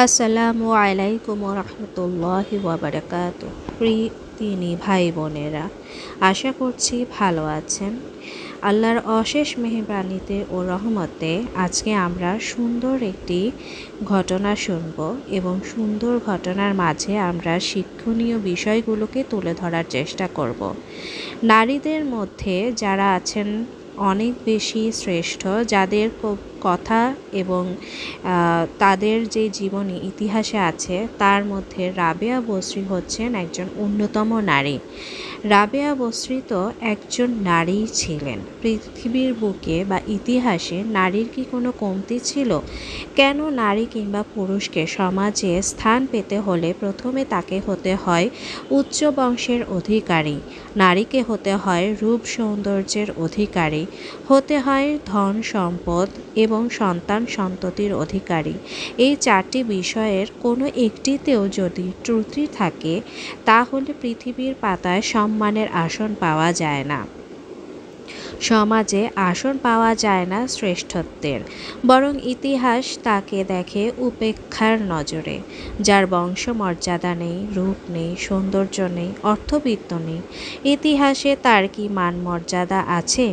আসসালামু আলাইকুম রহমতুল্লাহি ওয়াবারাকাতু। প্রিয় ভাই বোনেরা, আশা করছি ভালো আছেন। আল্লাহর অশেষ মেহেরবানিতে ও রহমতে আজকে আমরা সুন্দর একটি ঘটনা শুনব এবং সুন্দর ঘটনার মাঝে আমরা শিক্ষণীয় বিষয়গুলোকে তুলে ধরার চেষ্টা করব। নারীদের মধ্যে যারা আছেন অনেক বেশি শ্রেষ্ঠ, যাদের কথা এবং তাদের যে জীবনী ইতিহাসে আছে তার মধ্যে রাবেয়া বসরি হচ্ছেন একজন অন্যতম নারী। রাবেয়া বসরি তো একজন নারী ছিলেন। পৃথিবীর বুকে বা ইতিহাসে নারীর কি কোনো কমতি ছিল? কেন নারী কিংবা পুরুষকে সমাজে স্থান পেতে হলে প্রথমে তাকে হতে হয় উচ্চ বংশের অধিকারী, নারীকে হতে হয় রূপ সৌন্দর্যের অধিকারী, হতে হয় ধন সম্পদ এবং সন্তান সন্ততির অধিকারী। এই চারটি বিষয়ের কোনো একটিতেও যদি ত্রুটি থাকে তাহলে পৃথিবীর পাতায় সম্মানের আসন পাওয়া যায় না। সমাজে আসন পাওয়া যায় না শ্রেষ্ঠত্বের, বরং ইতিহাস তাকে দেখে উপেক্ষার নজরে। যার বংশমর্যাদা নেই, রূপ নেই, সৌন্দর্য নেই, অর্থবিত্ত নেই, ইতিহাসে তার কি মান মর্যাদা আছে?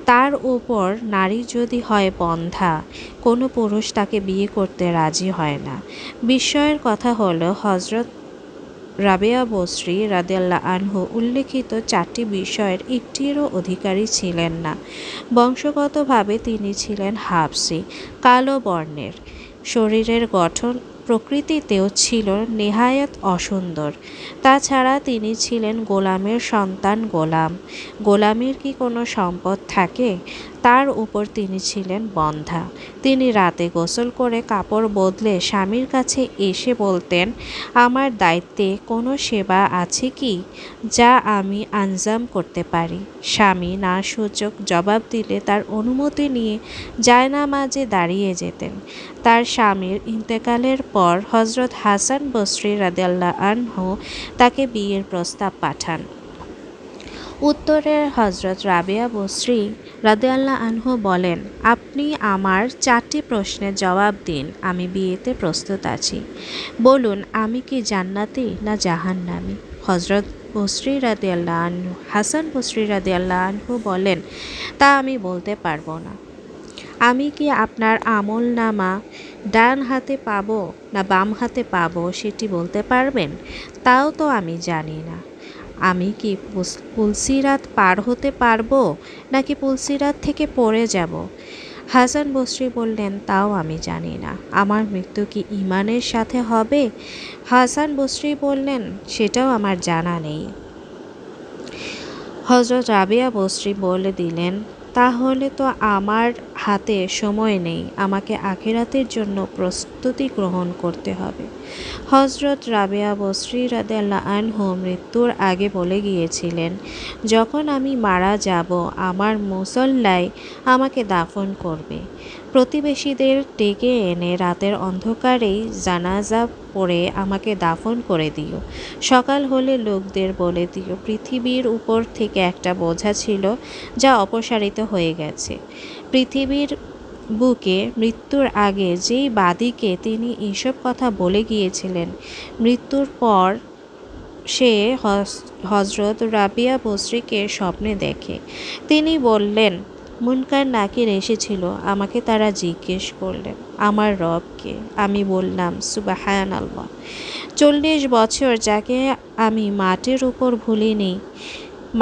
তার উপর নারী যদি হয় বন্ধ্যা, কোনো পুরুষ তাকে বিয়ে করতে রাজি হয় না। বিস্ময়ের কথা হলো হজরত রাবেয়া বসরি রাদিয়াল্লাহু আনহু উল্লেখিত চারটি বিষয়ের একটিরও অধিকারী ছিলেন না। বংশগতভাবে তিনি ছিলেন হাবশি, কালো বর্ণের। শরীরের গঠন প্রকৃতিতেও ছিল নেহায়েত অসুন্দর। তাছাড়া তিনি ছিলেন গোলামের সন্তান। গোলামের কি কোনো সম্পদ থাকে? তার উপর তিনি ছিলেন বন্ধ্যা। তিনি রাতে গোসল করে কাপড় বদলে স্বামীর কাছে এসে বলতেন, আমার দায়িত্বে কোনো সেবা আছে কি যা আমি আঞ্জাম করতে পারি? স্বামী না সূচক জবাব দিলে তার অনুমতি নিয়ে জায়নামাজে দাঁড়িয়ে যেতেন। তার স্বামীর ইন্তেকালের পর হজরত হাসান বসরি রাদিয়াল্লাহু আনহু তাকে বিয়ের প্রস্তাব পাঠান। উত্তরে হজরত রাবেয়া বসরি রাদিয়াল্লাহু আনহু বলেন, আপনি আমার চারটি প্রশ্নের জবাব দিন, আমি বিয়েতে প্রস্তুত আছি। বলুন, আমি কি জান্নাতি না জাহান্নামী? হজরত বসরি রাদিয়াল্লাহু আনহু হাসান বসরি রাদিয়াল্লাহু আনহু বলেন, তা আমি বলতে পারবো না। আমি কি আপনার আমলনামা ডান হাতে পাবো না বাম হাতে পাবো সেটি বলতে পারবেন? তাও তো আমি জানি না। আমি কি পুলসিরাত পার হতে পারবো নাকি পুলসিরাত থেকে পড়ে যাব? হাসান বসরি বললেন, তাও আমি জানি না। আমার মৃত্যু কি ঈমানের সাথে হবে? হাসান বসরি বললেন, সেটাও আমার জানা নেই। হজরত রাবেয়া বসরি বলে দিলেন, তাহলে তো আমার হাতে সময় নেই, আমাকে আখিরাতের জন্য প্রস্তুতি গ্রহণ করতে হবে। হজরত রাবেয়া বসরি রাদিয়াল্লাহু আনহু মৃত্যুর আগে বলে গিয়েছিলেন, যখন আমি মারা যাব আমার মুসল্লায় আমাকে দাফন করবে। প্রতিবেশীদের ডেকে এনে রাতের অন্ধকারেই জানাজা পড়ে আমাকে দাফন করে দিও। সকাল হলে লোকদের বলে দিও, পৃথিবীর উপর থেকে একটা বোঝা ছিল যা অপসারিত হয়ে গেছে। পৃথিবীর বুকে মৃত্যুর আগে যেই বাদীকে তিনি এইসব কথা বলে গিয়েছিলেন, মৃত্যুর পর সে হজরত রাবেয়া বসরিকে স্বপ্নে দেখে। তিনি বললেন, মুনকার নাকির এসেছিল, আমাকে তারা জিজ্ঞেস করলেন আমার রবকে। আমি বললাম, সুবহানাল্লাহ। 40 বছর যাকে আমি মাটির উপর ভুলিনি,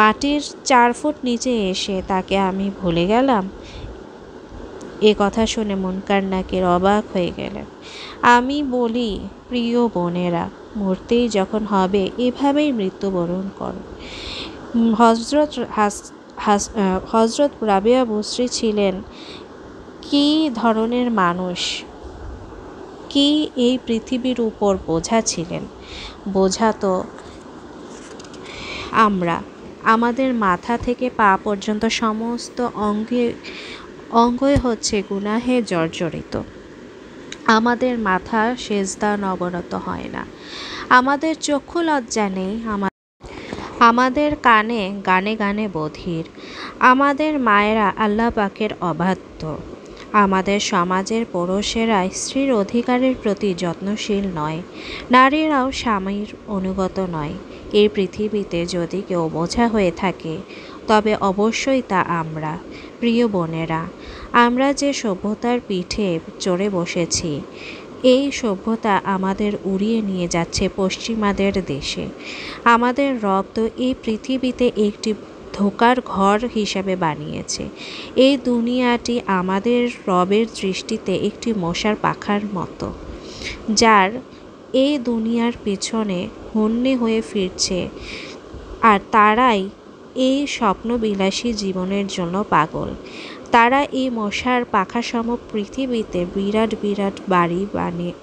মাটির 4 ফুট নিচে এসে তাকে আমি ভুলে গেলাম। এ কথা শুনে মুনকার নাকির অবাক হয়ে গেলেন। আমি বলি, প্রিয় বোনেরা, মরতেই যখন হবে এভাবেই মৃত্যুবরণ করো। হজরত রাবেয়া বসরি ছিলেন কী ধরনের মানুষ, কি এই পৃথিবীর উপর বোঝা ছিলেন? বোঝা তো আমরা, আমাদের মাথা থেকে পা পর্যন্ত সমস্ত অঙ্গই হচ্ছে গুনাহে জর্জরিত। আমাদের মাথা সেজদায় অবনত হয় না, আমাদের চক্ষু লজ্জা নেই, আমাদের কানে গানে গানে বধির, আমাদের মায়েরা আল্লাহ পাকের অবাধ্য, আমাদের সমাজের পুরুষেরা স্ত্রীর অধিকারের প্রতি যত্নশীল নয়, নারীরাও স্বামীর অনুগত নয়। এই পৃথিবীতে যদি কেউ বোঝা হয়ে থাকে তবে অবশ্যই তা আমরা। প্রিয় বোনেরা, আমরা যে সভ্যতার পিঠে চড়ে বসেছি, এই সভ্যতা আমাদের উড়িয়ে নিয়ে যাচ্ছে পশ্চিমাদের দেশে। আমাদের রব তো এই পৃথিবীতে একটি ধোঁকার ঘর হিসাবে বানিয়েছে। এই দুনিয়াটি আমাদের রবের দৃষ্টিতে একটি মশার পাখার মতো, যার এই দুনিয়ার পিছনে হন্যে হয়ে ফিরছে, আর তারাই এই স্বপ্নবিলাসী জীবনের জন্য পাগল। তারা এই মশার পাখাসম পৃথিবীতে বিরাট বিরাট বাড়ি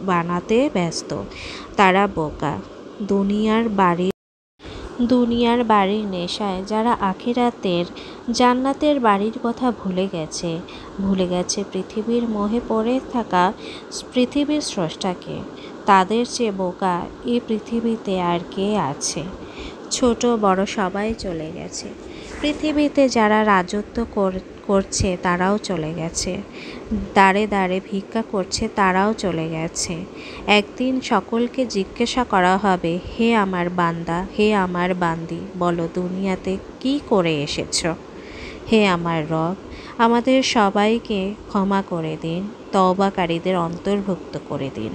বানাতে ব্যস্ত। তারা বোকা। দুনিয়ার বাড়ির নেশায় যারা আখিরাতের জান্নাতের বাড়ির কথা ভুলে গেছে পৃথিবীর মোহে পড়ে থাকা পৃথিবীর স্রষ্টাকে। তাদের চেয়ে বোকা এই পৃথিবীতে আর কে আছে? ছোট বড় সবাই চলে গেছে। পৃথিবীতে যারা রাজত্ব করছে তারাও চলে গেছে। দাঁড়ে দাঁড়ে ভিক্ষা করছে তারাও চলে গেছে। একদিন সকলকে জিজ্ঞাসা করা হবে, হে আমার বান্দা, হে আমার বান্দি, বলো দুনিয়াতে কি করে এসেছ? হে আমার রব, আমাদের সবাইকে ক্ষমা করে দিন, তওবাকারীদের অন্তর্ভুক্ত করে দিন।